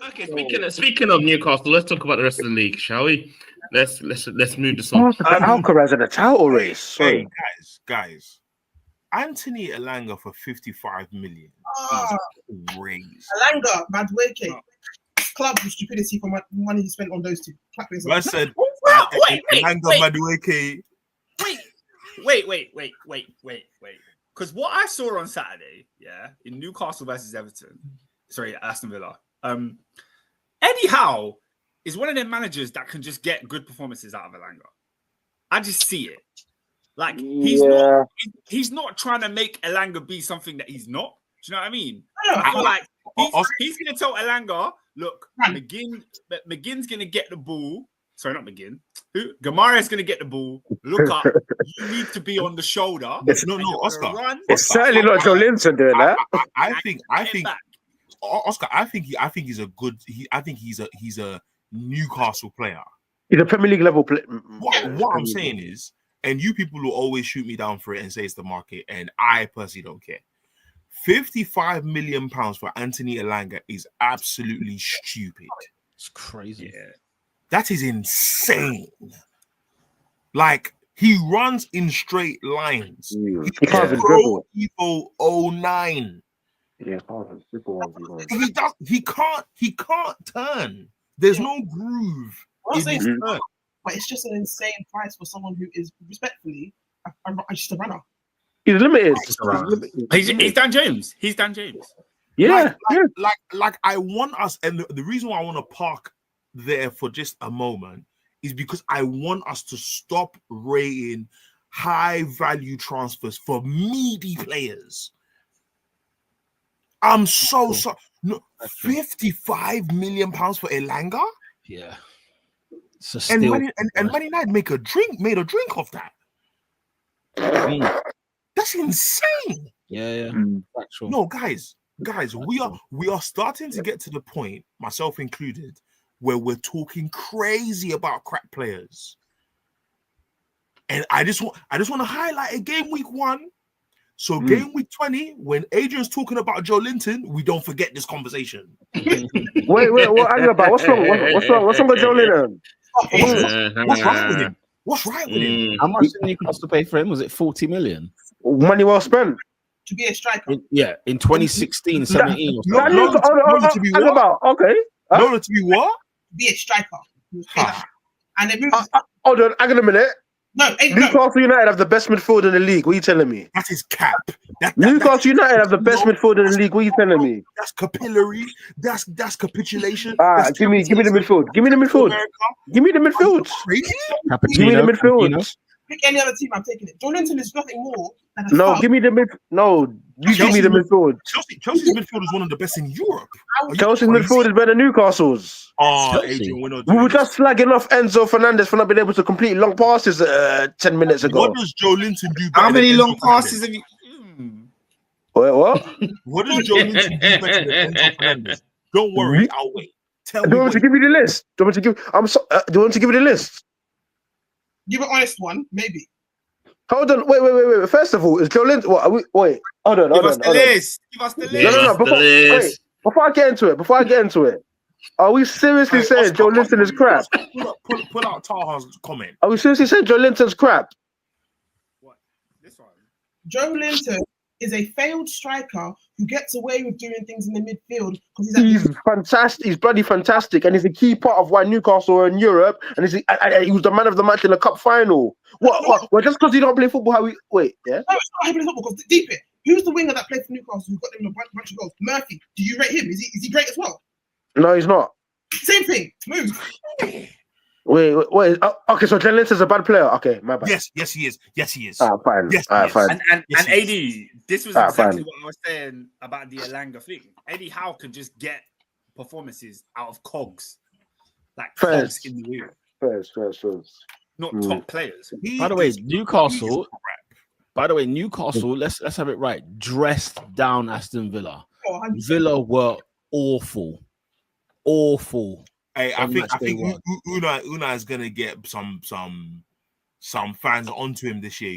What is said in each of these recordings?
Okay, speaking of Newcastle, let's talk about the rest of the league, shall we? Let's move this on. Alcaraz in a title race. Hey, guys. Anthony Elanga for 55 million is crazy. Elanga, Madueke. Club with stupidity for money he spent on those two. I said, Elanga, Madueke. Wait. Because what I saw on Saturday, in Newcastle versus Aston Villa, Eddie Howe is one of them managers that can just get good performances out of Elanga. I just see it. Like he's not trying to make Elanga be something that he's not. Do you know what I mean? I feel like he's going to tell Elanga, look, McGinn's going to get the ball. Sorry, not McGinn. Gamara's going to get the ball. Look up. You need to be on the shoulder. No, Oscar. It's certainly not Joe Linton doing that. I think Oscar. I think he's a good. I think he's a Newcastle player. He's a Premier League level player. What I'm saying is, and you people will always shoot me down for it and say it's the market, and I personally don't care. £55 million for Anthony Elanga is absolutely stupid. It's crazy. Yeah. That is insane. Like, he runs in straight lines. He can't dribble. Evo 09. Yeah, he can't turn. There's no groove. But it's just an insane price for someone who is respectfully just a runner. He's limited. He's Dan James. He's Dan James. Yeah. Like I want us, and the reason why I want to park there for just a moment is because I want us to stop rating high value transfers for meaty players. I'm so sorry. No, £55 million for Elanga? Yeah. And Man United made a drink of that. That's insane. Yeah. No, guys, we are starting to get to the point, myself included, where we're talking crazy about crap players. And I just want to highlight a game week 1. So game week 20, when Adrian's talking about Joe Linton, we don't forget this conversation. Wait, what are you about? What's wrong with Joe Linton? What's right with him? How much did Newcastle pay for him? Was it 40 million? Money well spent. To be a striker. In 2016, 17 or something. To be what? Okay. To be what? Be a striker. And they moved. Hold on, hang on a minute. Newcastle United have the best midfield in the league. What are you telling me? That is cap. Newcastle United have the best midfield in the league. What are you telling me? That's capillary. That's capitulation. Give me the midfield. Give me the midfield. Give me the midfield. Give me the midfield. Pick any other team, I'm taking it. Joe Linton is nothing more than give me the mid. No, you give me the midfield. Chelsea's midfield is one of the best in Europe. Chelsea's midfield is better than Newcastle's. Adrian, we were just slagging off Enzo Fernandez for not being able to complete long passes 10 minutes ago. What does Joe Linton do? How many long passes have you? Wait, what? What does Joe Linton do better than Enzo Fernandez? Don't worry, I'll wait. Do you want me to give you the list? Do you want me to give you the list? Give an honest one, maybe. Hold on, wait. First of all, is Joe Linton? Wait, hold on. Give us the list. No. Before I get into it, are we seriously saying Joe Linton is crap? Pull out Taha's comment. Are we seriously saying Joe Linton's crap? What? This one. Joe Linton is a failed striker who gets away with doing things in the midfield because he's fantastic. He's bloody fantastic, and he's a key part of why Newcastle are in Europe. And he was the man of the match in the cup final. What? Well, just because he don't play football, how we wait? Yeah. No, it's not how he plays football. Because deep it. Who's the winger that played for Newcastle who got them a bunch of goals? Murphy. Do you rate him? Is he great as well? No, he's not. Same thing. Move. Wait. Okay, so Joe Linton's a bad player. Okay, my bad. Yes, he is. Fine. Yes, fine. And AD, this was exactly what I was saying about the Elanga thing. Eddie Howe could just get performances out of cogs, like cogs in the wheel. First. Not top players. By the way, Newcastle. Let's have it right. Dressed down Aston Villa. Villa were awful. Hey, I think Una is gonna get some fans onto him this year.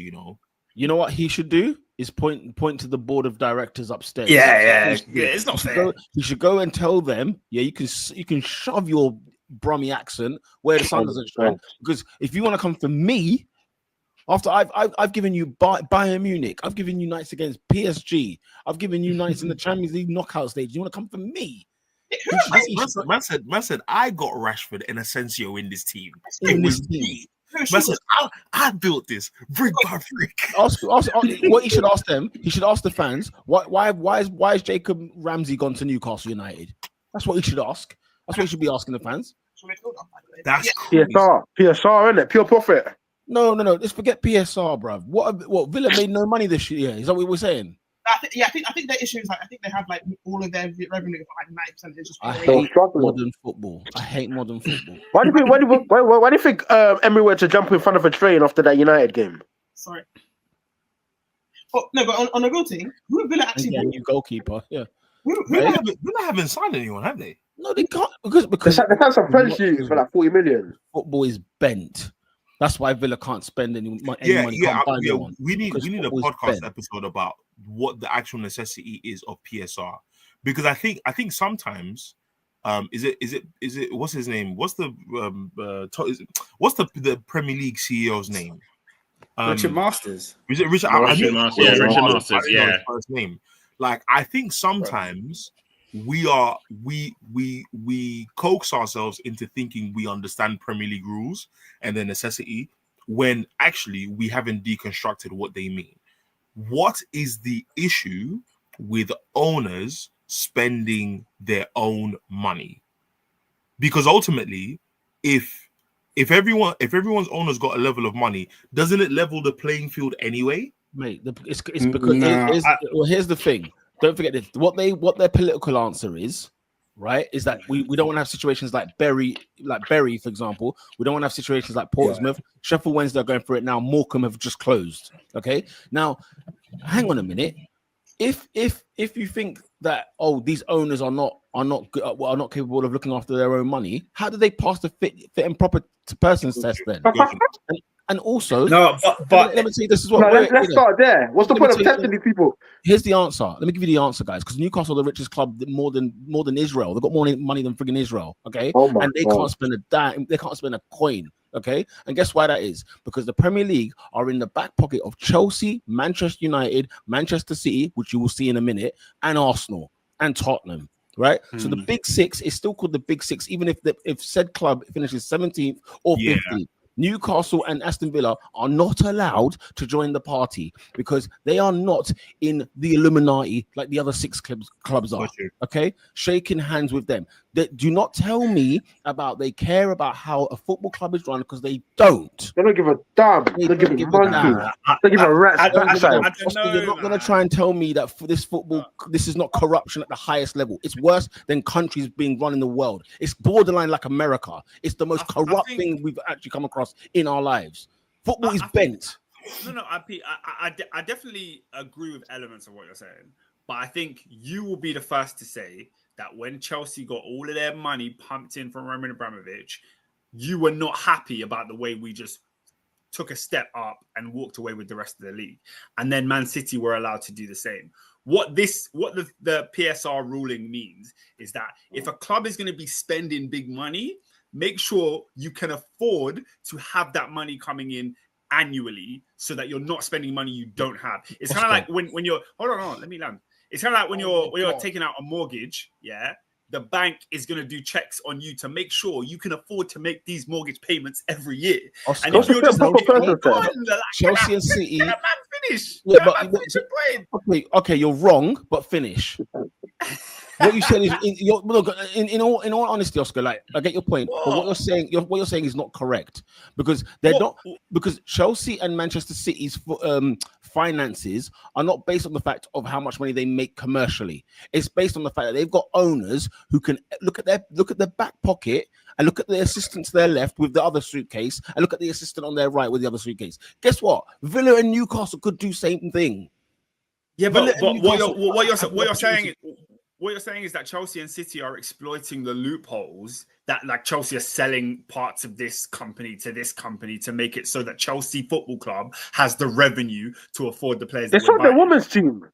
You know what he should do? is point to the board of directors upstairs. Yeah, it's not fair. You should go and tell them. Yeah, you can shove your Brummy accent where the sun doesn't shine. Because if you want to come for me, after I've given you Bayern Munich, I've given you nights against PSG, I've given you nights in the Champions League knockout stage. You want to come for me? Man said, I got Rashford and Asensio in this team. In this team. Man said, I built this brick by brick. Ask what he should ask them. He should ask the fans. Why is Jacob Ramsey gone to Newcastle United? That's what he should ask. That's what he should be asking the fans. That's PSR, isn't it? Pure profit. No. Let's forget PSR, bruv. What Villa made no money this year. Is that what we're saying? I think their issue is like I think they have like all of their revenue for like 90% is just. I hate modern football. Why do you think Emery went to jump in front of a train after that United game? Sorry. Oh, no, but on a real thing, who have Villa actually bought? New goalkeeper, yeah. Villa haven't signed anyone, have they? No, they can't because they had some French shoes for like 40 million. Football is bent. That's why Villa can't spend any money. We need a podcast episode about what the actual necessity is of PSR, because I think sometimes is it what's his name? What's the Premier League CEO's name? Richard Masters. Is it Richard? Richard Masters. Richard Masters. Yeah. First name. Like I think sometimes we coax ourselves into thinking we understand Premier League rules and their necessity when actually we haven't deconstructed what they mean. What is the issue with owners spending their own money? Because ultimately, if everyone's owners got a level of money, doesn't it level the playing field anyway? Mate, it's because here's the thing. Don't forget this. What their political answer is, right, is that we don't want to have situations like Bury, for example. We don't want to have situations like Portsmouth. Sheffield Wednesday are going through it now. Morecambe have just closed. Okay, now hang on a minute. If you think that these owners are not capable of looking after their own money, how do they pass the fit and proper to persons test then? And also, but let me tell you, this is what. Let's start there. What's the point of testing these people? Here's the answer. Let me give you the answer, guys. Because Newcastle are the richest club more than Israel. They've got more money than friggin' Israel. Okay, and they can't spend a dime. They can't spend a coin. Okay, and guess why that is? Because the Premier League are in the back pocket of Chelsea, Manchester United, Manchester City, which you will see in a minute, and Arsenal and Tottenham. Right, so the Big Six is still called the Big Six, even if said club finishes 17th or 15th. Newcastle and Aston Villa are not allowed to join the party because they are not in the Illuminati like the other six clubs are. Okay, shaking hands with them. Do not tell me about they care about how a football club is run because they don't. They don't give a damn. They don't give a monkey. They give a rat's backside. You're not going to try and tell me that for this football, this is not corruption at the highest level. It's worse than countries being run in the world. It's borderline like America. It's the most corrupt thing we've actually come across in our lives. Football is bent. No, I definitely agree with elements of what you're saying, but I think you will be the first to say that when Chelsea got all of their money pumped in from Roman Abramovich, you were not happy about the way we just took a step up and walked away with the rest of the league. And then Man City were allowed to do the same. What the PSR ruling means is that if a club is going to be spending big money, make sure you can afford to have that money coming in annually so that you're not spending money you don't have. It's kind of like when you're hold on, let me land. It's kind of like when you're taking out a mortgage, the bank is going to do checks on you to make sure you can afford to make these mortgage payments every year. Oscar, and if you're just Chelsea and City, finish. Okay, you're wrong, but finish. What you said is, in all honesty, Oscar, like I get your point, but what you're saying is not correct because they're not because Chelsea and Manchester City's finances are not based on the fact of how much money they make commercially. It's based on the fact that they've got owners who can look at their back pocket and look at the assistant to their left with the other suitcase and look at the assistant on their right with the other suitcase. Guess what? Villa and Newcastle could do same thing. Yeah, but what you're saying. what you're saying is that Chelsea and City are exploiting the loopholes that, like, Chelsea are selling parts of this company to make it so that Chelsea Football Club has the revenue to afford the players. They sold their women's team.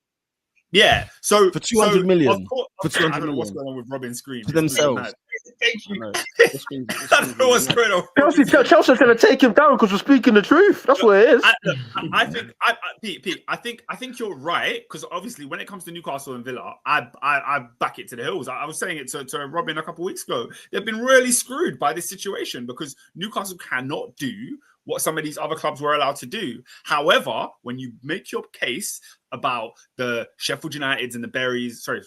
Yeah, so for 200 million. For 200 I don't know what's going on with Robin's screen. For themselves. Thank you. I don't know what's going on. Chelsea's going to take him down because we're speaking the truth. That's what it is. I think you're right, because obviously when it comes to Newcastle and Villa, I back it to the hills. I was saying it to Robin a couple of weeks ago. They've been really screwed by this situation because Newcastle cannot do what some of these other clubs were allowed to do. However, when you make your case about the Sheffield Uniteds and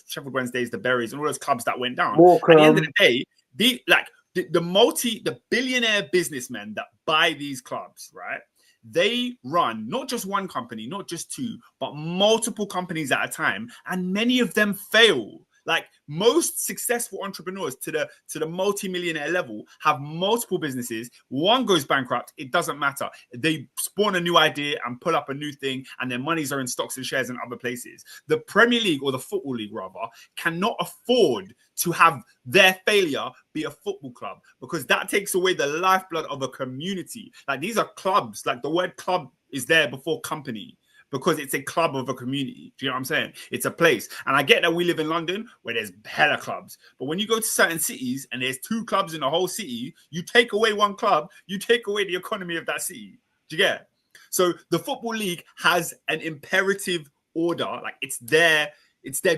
Sheffield Wednesdays, the Berries, and all those clubs that went down, at the end of the day, the billionaire businessmen that buy these clubs, right? They run not just one company, not just two, but multiple companies at a time, and many of them fail. Like most successful entrepreneurs to the multi-millionaire level have multiple businesses. One goes bankrupt, it doesn't matter. They spawn a new idea and pull up a new thing, and their monies are in stocks and shares in other places. The Premier League, or the Football League rather, cannot afford to have their failure be a football club, because that takes away the lifeblood of a community. Like, these are clubs. Like, the word club is there before company, because it's a club of a community. Do you know what I'm saying? It's a place. And I get that we live in London where there's hella clubs. But when you go to certain cities and there's 2 clubs in the whole city, you take away one club, you take away the economy of that city. Do you get it? So the Football League has an imperative order. Like, it's their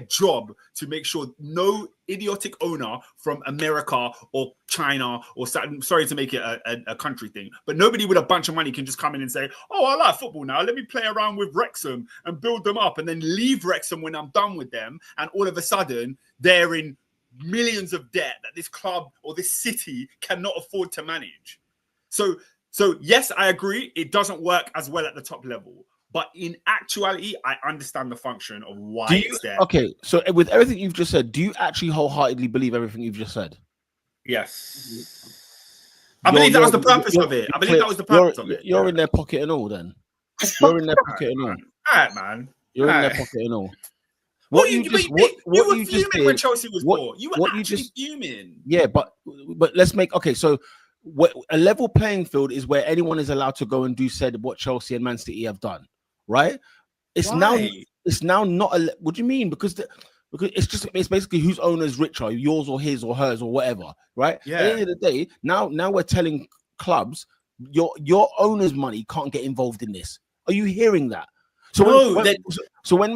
job to make sure no idiotic owner from America or China, or sorry to make it a country thing, but nobody with a bunch of money can just come in and say, oh, I like football now, let me play around with Wrexham and build them up, and then leave Wrexham when I'm done with them, and all of a sudden they're in millions of debt that this club or this city cannot afford to manage. So yes, I agree, it doesn't work as well at the top level. But in actuality, I understand the function of why it's there. Okay, so with everything you've just said, do you actually wholeheartedly believe everything you've just said? Yes. I believe that was the purpose of it. I believe that was the purpose of it. You're in their pocket and all, then. You're in their pocket and all. All right, man. You're in their pocket and all. You were fuming when Chelsea was poor. You were actually fuming. Yeah, but let's make... Okay, so a level playing field is where anyone is allowed to go and do what Chelsea and Man City have done. Right? It's now not a. What do you mean? Because it's basically whose owner is richer, yours or his or hers or whatever, right? Yeah. At the end of the day, now we're telling clubs your owner's money can't get involved in this. Are you hearing that? So when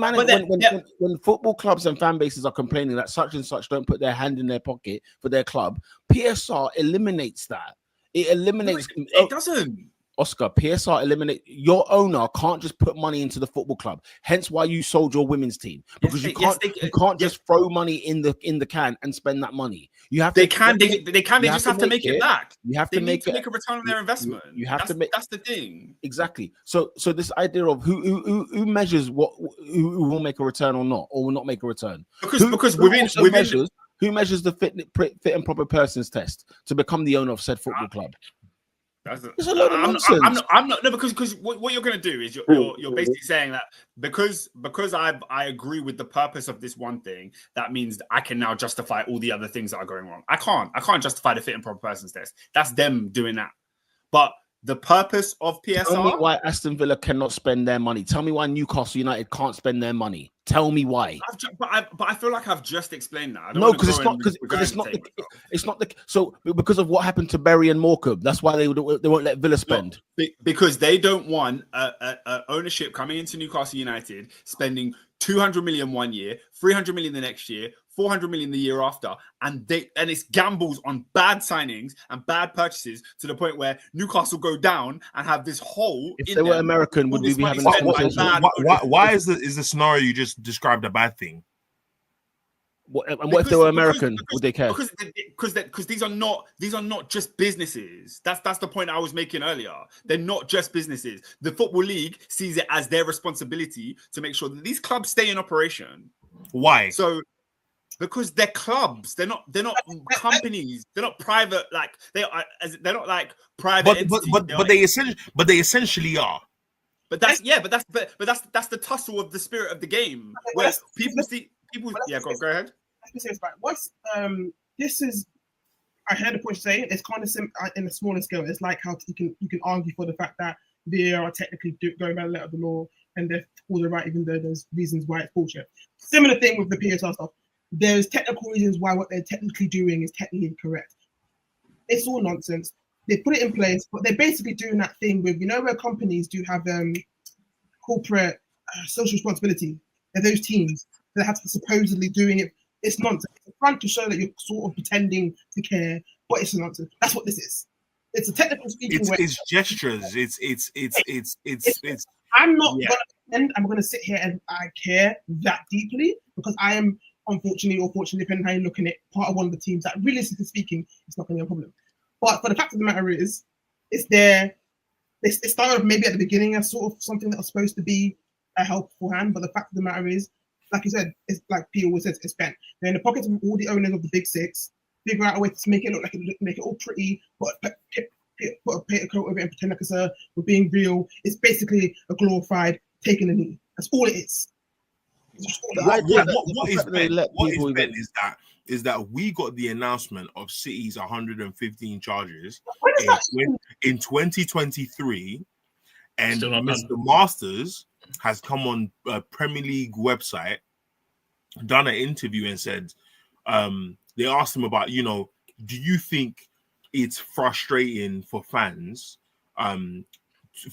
football clubs and fan bases are complaining that such and such don't put their hand in their pocket for their club, PSR eliminates that. It eliminates. It doesn't. Oscar, PSR eliminate your owner can't just put money into the football club. Hence why you sold your women's team, because you can't just throw money in the can and spend that money. You have they just have to make it back. You have to make a return on their investment. You have to make that's the thing. Exactly. So this idea of who measures who will make a return or not, or will not make a return. Because who measures the fit and proper persons test to become the owner of said football club? It's a load of nonsense. I'm not because what you're going to do is you're basically saying that because I agree with the purpose of this one thing, that means I can now justify all the other things that are going wrong. I can't justify the fit and proper persons test. That's them doing that. But the purpose of PSR. Tell me why Aston Villa cannot spend their money. Tell me why Newcastle United can't spend their money. Tell me why. But I feel like I've just explained that. No, because it's not so because of what happened to Bury and Morecambe. That's why they won't let Villa spend. Because they don't want a ownership coming into Newcastle United spending 200 million one year, 300 million the next year, 400 million the year after, and it's gambles on bad signings and bad purchases to the point where Newcastle go down and have this hole. If they were American, would we be having this conversation? Why is the scenario you just described a bad thing? What if they were American? Would they care? Because these are not just businesses. That's the point I was making earlier. They're not just businesses. The Football League sees it as their responsibility to make sure that these clubs stay in operation. Why? So because they're clubs, they're not companies, they're not private. Like they're not like private. But they essentially are. But that's the tussle of the spirit of the game where people see. Go ahead. let's be serious about it. What's this is. I heard the point you're saying. It's kind of in a smaller scale. It's like how you can argue for the fact that they are technically going by the letter of the law and they're all the right, even though there's reasons why it's bullshit. Similar thing with the PSR stuff. There's technical reasons why what they're technically doing is technically correct. It's all nonsense. They put it in place, but they're basically doing that thing with, where companies do have corporate social responsibility. They're those teams that have to supposedly doing it. It's nonsense. It's fun to show that you're sort of pretending to care, but it's nonsense. That's what this is. It's a technical speaking way. It's gestures. It's. I'm not gonna pretend I'm gonna sit here and I care that deeply because I am, unfortunately or fortunately, depending on how you look at it, part of one of the teams that, realistically speaking, it's not gonna be a problem. But for the fact of the matter is, it's there. It started maybe at the beginning as sort of something that was supposed to be a helpful hand, but the fact of the matter is, like you said, it's like Peter always says, it's spent. They're in the pockets of all the owners of the big six. Figure out a way to make it look like make it all pretty, put a paper coat over it and pretend like we're being real. It's basically a glorified taking a knee. That's all it is. What is that we got the announcement of City's 115 charges in 2023, and Mr. Masters has come on a Premier League website, done an interview and said, they asked him about, do you think it's frustrating for fans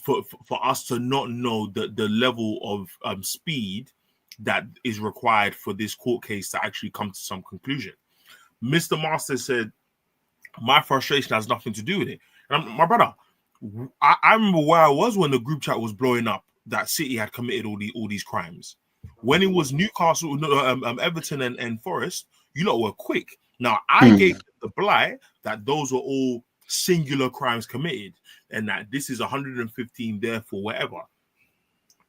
for us to not know the level of speed that is required for this court case to actually come to some conclusion? Mr. Masters said, my frustration has nothing to do with it. And my brother, I remember where I was when the group chat was blowing up that City had committed all these crimes. When it was Newcastle, Everton and Forest, you lot were quick. Now, I gave the blight that those were all singular crimes committed and that this is 115, therefore, whatever.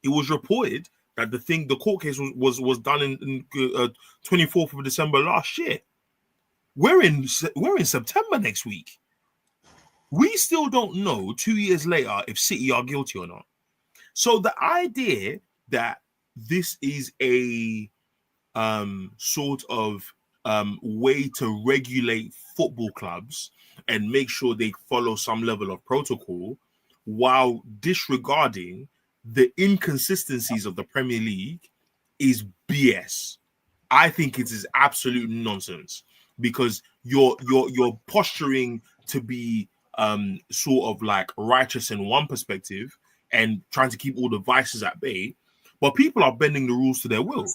It was reported that the court case was done in 24th of December last year. We're in September next week. We still don't know 2 years later if City are guilty or not. So the idea that this is a sort of way to regulate football clubs and make sure they follow some level of protocol while disregarding the inconsistencies of the Premier League is BS. I think it is absolute nonsense because you're posturing to be sort of like righteous in one perspective and trying to keep all the vices at bay, but people are bending the rules to their will.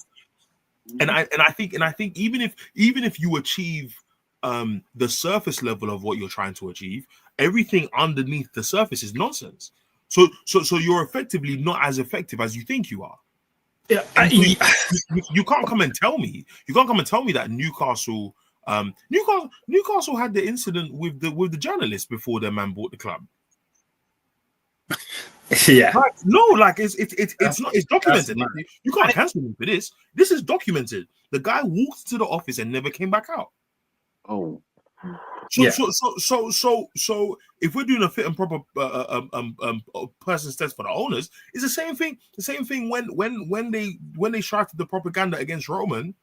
And I think even if you achieve the surface level of what you're trying to achieve, everything underneath the surface is nonsense. So you're effectively not as effective as you think you are. Yeah, you can't come and tell me. You can't come and tell me that Newcastle had the incident with the journalist before their man bought the club. Yeah. It's documented. You can't cancel him for this. This is documented. The guy walked to the office and never came back out. Oh. So if we're doing a fit and proper person's test for the owners, it's the same thing. The same thing when they shouted the propaganda against Roman.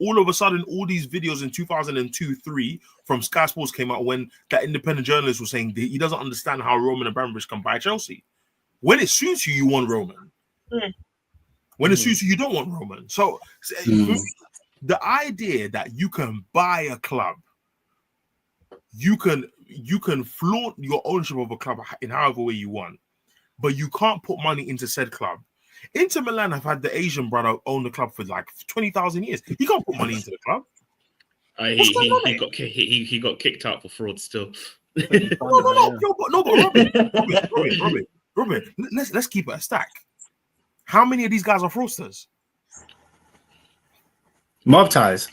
All of a sudden, all these videos in 2002-3 from Sky Sports came out when that independent journalist was saying he doesn't understand how Roman Abramovich can buy Chelsea. When it suits you, you want Roman. When it suits you, you don't want Roman. So the idea that you can buy a club, you can flaunt your ownership of a club in however way you want, but you can't put money into said club. Inter Milan have had the Asian brother own the club for like 20,000 years. He can't put money into the club. He got kicked out for fraud still. No, Robin, let's keep it a stack. How many of these guys are fraudsters? Mob ties.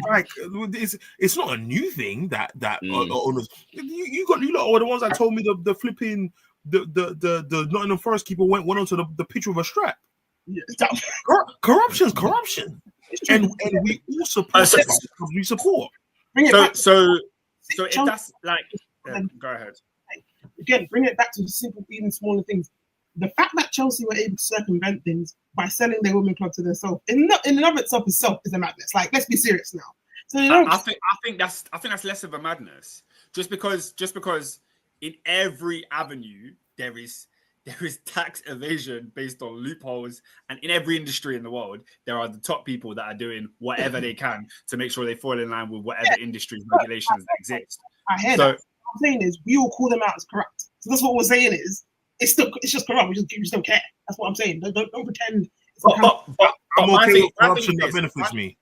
Like it's not a new thing that owners. You are the ones that told me the flipping the Nottingham Forest keeper went onto the pitch with a strap. Corruption's corruption, and we all support because we support. So if that's like, go ahead. Again, bring it back to the simple, even smaller things. The fact that Chelsea were able to circumvent things by selling their women club to themselves, in and of itself is a madness. Like, let's be serious now. So I think that's less of a madness. Just because in every avenue there is tax evasion based on loopholes, and in every industry in the world there are the top people that are doing whatever they can to make sure they fall in line with whatever industry regulations that exist. I hear that. What I'm saying is we all call them out as corrupt. So that's what we're saying is it's just corrupt. We just don't care. That's what I'm saying. Don't pretend. But I'm okay with corruption that benefits me.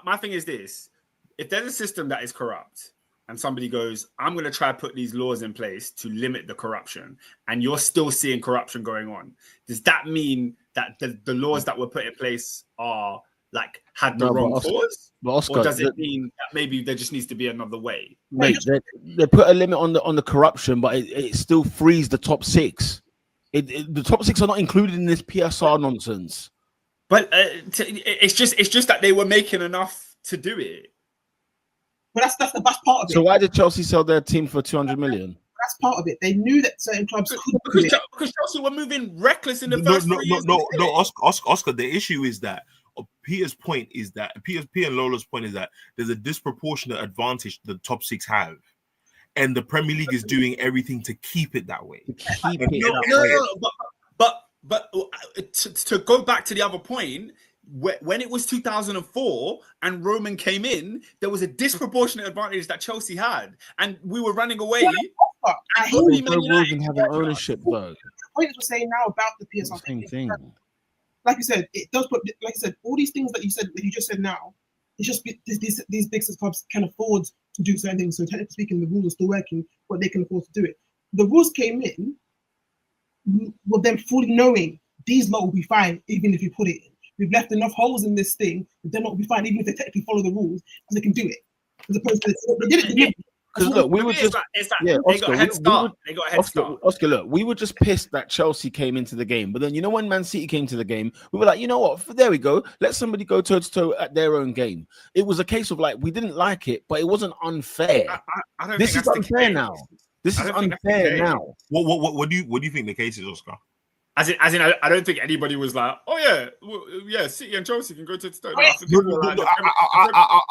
My thing is this: if there's a system that is corrupt, and somebody goes, I'm going to try to put these laws in place to limit the corruption, and you're still seeing corruption going on, does that mean that the laws that were put in place are like had the wrong cause? Or does it mean that maybe there just needs to be another way? Mate, they put a limit on the corruption, but it still frees the top six. The top six are not included in this PSR nonsense. But it's just that they were making enough to do it. But that's the best part of it. So why did Chelsea sell their team for 200 million? That's part of it. They knew that certain clubs couldn't do it. Because Chelsea were moving reckless in the first 3 years. No, Oscar. The issue is that Peter's point is that Peter and Lola's point is that there's a disproportionate advantage the top six have, and the Premier League is doing everything to keep it that way. But to go back to the other point, when it was 2004 and Roman came in, there was a disproportionate advantage that Chelsea had, and we were running away. I only having ownership though. The point we're saying now about the PSR thing. Like you said, it does put. Like you said, all these things that you just said now, it's just these big clubs can afford to do certain things. So technically speaking, the rules are still working, but they can afford to do it. The rules came in with them fully knowing these lot will be fine even if you put it in. We've left enough holes in this thing that they're not be fine even if they technically follow the rules because they can do it. As opposed to they did it. Because look, we were just they got a head start. They got a head start. Oscar, look, we were just pissed that Chelsea came into the game, but then you know when Man City came to the game, we were like, you know what? There we go. Let somebody go toe to toe at their own game. It was a case of like we didn't like it, but it wasn't unfair. I don't this think is unfair now. This is unfair now. What do you think the case is, Oscar? As in, I don't think anybody was like, oh yeah, City and Chelsea can go to the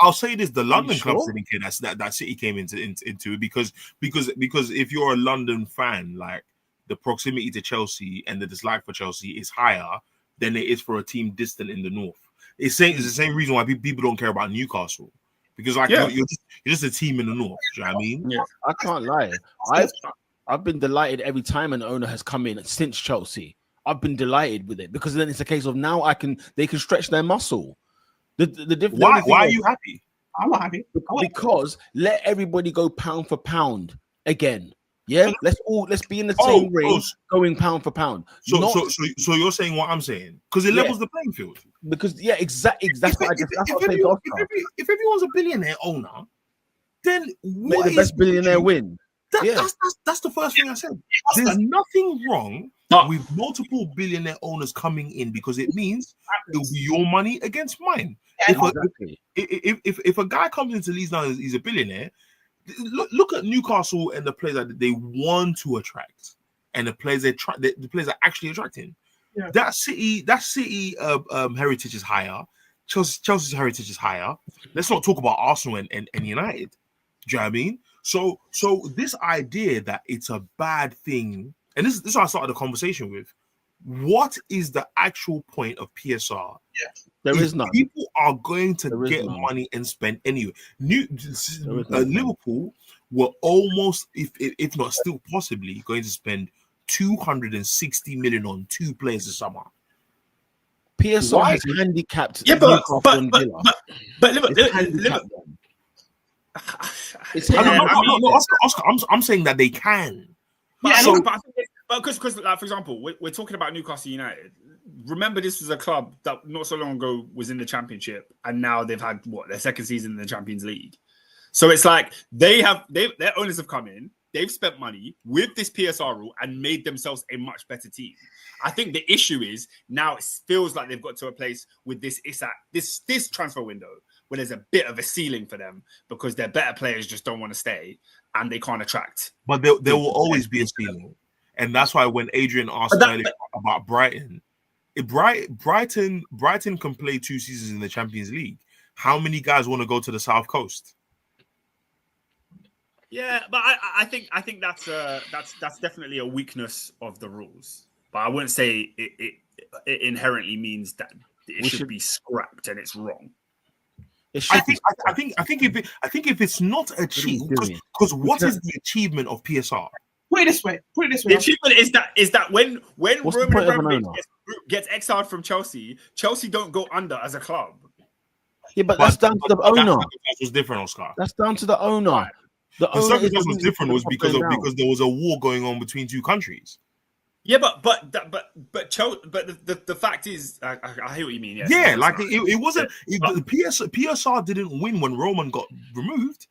I'll say this: the London clubs didn't care that City came into it because if you're a London fan, like the proximity to Chelsea and the dislike for Chelsea is higher than it is for a team distant in the north. It's the same reason why people don't care about Newcastle because you're just a team in the north. Do you know what I mean? Yeah, I can't lie. I've been delighted every time an owner has come in since Chelsea. I've been delighted with it because then it's a case of now they can stretch their muscle. Why are you happy? I'm not happy because let everybody go pound for pound again. Yeah, let's be in the same range, going pound for pound. So you're saying what I'm saying because it levels the playing field. Because exactly. If everyone's a billionaire owner, then what is the best billionaire win? That's the first thing I said. There's nothing wrong with multiple billionaire owners coming in because it means it'll be your money against mine. If a guy comes into Leeds now, he's a billionaire. Look at Newcastle and the players that they want to attract, and the players the players are actually attracting. Yeah. That City heritage is higher. Chelsea's heritage is higher. Let's not talk about Arsenal and United. Do you know what I mean? So this idea that it's a bad thing, and this is what I started the conversation with. What is the actual point of PSR? Yeah, there is none. People are going to get money and spend anyway. Liverpool were almost, if not still possibly, going to spend 260 million on 2 players this summer. PSR has handicapped. Yeah, but Oscar, I'm saying that they can. Because like for example, we're talking about Newcastle United. Remember, this was a club that not so long ago was in the Championship, and now they've had their second season in the Champions League. So it's like their owners have come in, they've spent money with this PSR rule and made themselves a much better team. I think the issue is now it feels like they've got to a place with this transfer window where there's a bit of a ceiling for them because their better players just don't want to stay and they can't attract. But there will always be a ceiling. And that's why when Adrian asked earlier about Brighton, Brighton can play 2 seasons in the Champions League. How many guys want to go to the South Coast? Yeah, but I think that's definitely a weakness of the rules. But I wouldn't say it inherently means that it should be scrapped and it's wrong. I think if it's not achieved, because what is the achievement of PSR? Put it this way. The achievement is that when Roman Abramovich gets exiled from Chelsea don't go under as a club. Yeah, but that's down to the owner. That was different, Oscar. That's down to the owner. Right. The circumstance was different was because there was a war going on between 2 countries. Yeah, but the fact is, I hear what you mean. Yes, yeah, like it wasn't. The PSR didn't win when Roman got removed.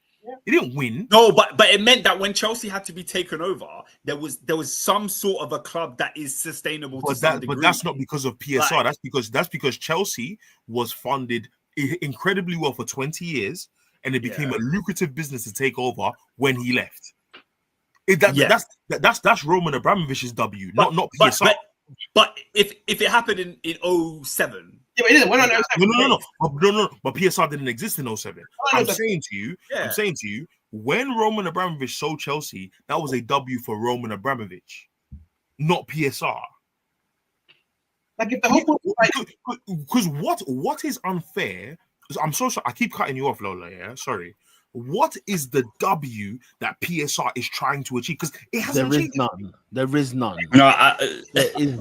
It didn't win. No, but it meant that when Chelsea had to be taken over, there was some sort of a club that is sustainable. But that's not because of PSR. Right. That's because Chelsea was funded incredibly well for 20 years, and it became a lucrative business to take over when he left. That's Roman Abramovich's W, not PSR. But if it happened in 07. Yeah, but it didn't. No. But PSR didn't exist in 07. I'm saying to you, when Roman Abramovich sold Chelsea, that was a W for Roman Abramovich, not PSR. Like if the whole because what is unfair? I'm so sorry. I keep cutting you off, Lola. Yeah, sorry. What is the W that PSR is trying to achieve? Because it hasn't achieved. There is none. No, there is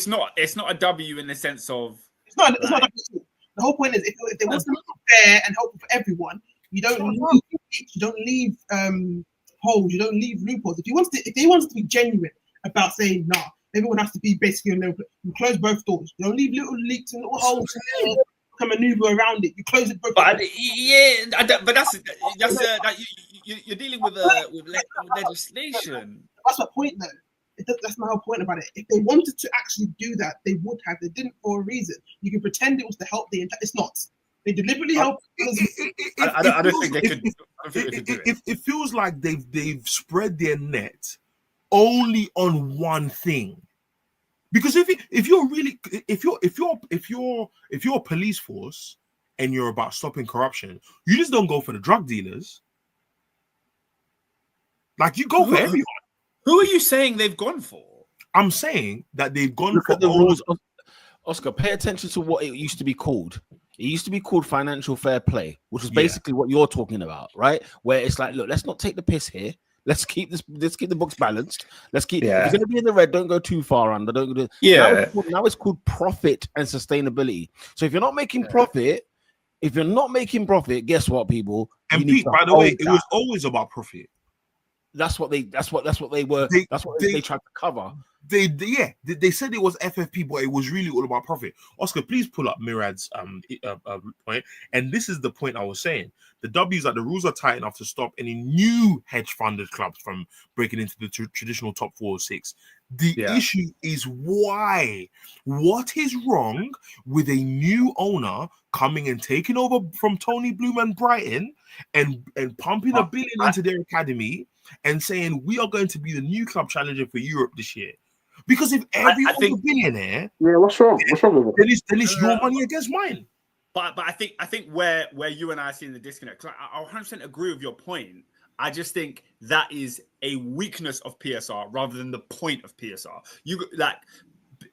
none. It's not a W in the sense of. It's not. The whole point is if they want to be fair and helpful for everyone, you don't leave holes. You don't leave loopholes. If they want to be genuine about saying nah, everyone has to be basically on level. You close both doors. You don't leave little leaks and little holes. Can maneuver around it. You close it both. But you're dealing with legislation. That's my point, though. That's my whole point about it. If they wanted to actually do that, they would have. They didn't for a reason. You can pretend it was to help the entire. It's not. They deliberately help. I don't think they could. It feels like they've spread their net only on one thing. Because if you're a police force and you're about stopping corruption, you just don't go for the drug dealers. Like you go for everyone. Who are you saying they've gone for? I'm saying that they've gone Look for at the rules. Oscar, pay attention to what it used to be called. It used to be called financial fair play, which is basically what you're talking about, right? Where it's like, look, let's not take the piss here. Let's keep the books balanced. If you're going to be in the red, don't go too far under. Don't go. Now it's called profit and sustainability. So if you're not making profit, guess what, people? And Pete, by the way, it was always about profit. That's what they were. That's what they tried to cover. They said it was FFP, but it was really all about profit. Oscar, please pull up Mirad's point. And this is the point I was saying. The W's that the rules are tight enough to stop any new hedge-funded clubs from breaking into the traditional top 4 or 6. The issue is why. What is wrong with a new owner coming and taking over from Tony Bloom and Brighton and pumping $1 billion into their academy and saying we are going to be the new club challenger for Europe this year? Because if everyone's a billionaire, what's wrong? What's wrong with it? Then it's your money against mine. But I think where you and I are seeing the disconnect, I 100% agree with your point. I just think that is a weakness of PSR rather than the point of PSR.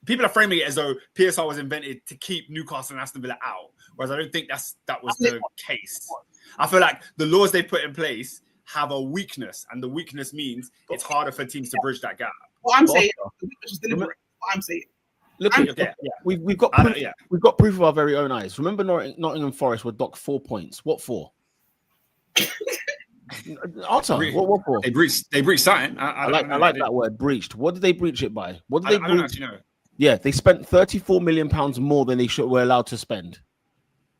People are framing it as though PSR was invented to keep Newcastle and Aston Villa out, whereas I don't think that was the case. I feel like the laws they put in place have a weakness, and the weakness means it's harder for teams to bridge that gap. What I'm saying, the weakness is deliberate. What I'm saying. Look, we've got proof of our very own eyes. Remember, Nottingham Forest were docked 4 points. What for? Answer. What for? They breached something. I like that word, breached. What did they breach it by? What did they breach? I don't actually know. Yeah, they spent £34 million more than they were allowed to spend.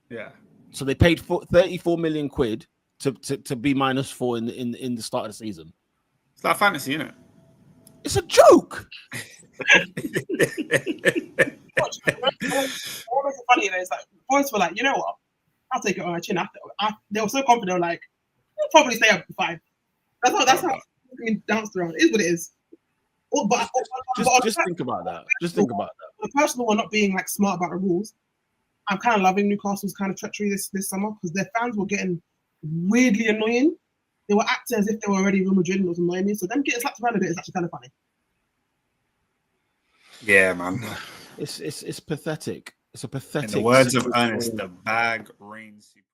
Yeah. So they paid 34 million quid to be -4 in the start of the season. It's like fantasy, isn't it? It's a joke. What's funny is like points were like, you know what? I'll take it on my chin. They were so confident, they were like, we'll probably stay up to 5. That's how I mean, dance around. It is what it is. Just think about that. Just think about that. The personal one, not being like smart about the rules. I'm kind of loving Newcastle's kind of treachery this summer because their fans were getting weirdly annoying. They were acting as if they were already Real Madrid and it was annoying me. So them getting slapped around a bit is actually kind of funny. Yeah, man. It's pathetic. It's a pathetic. In the words of Ernest, the bag reigns supreme.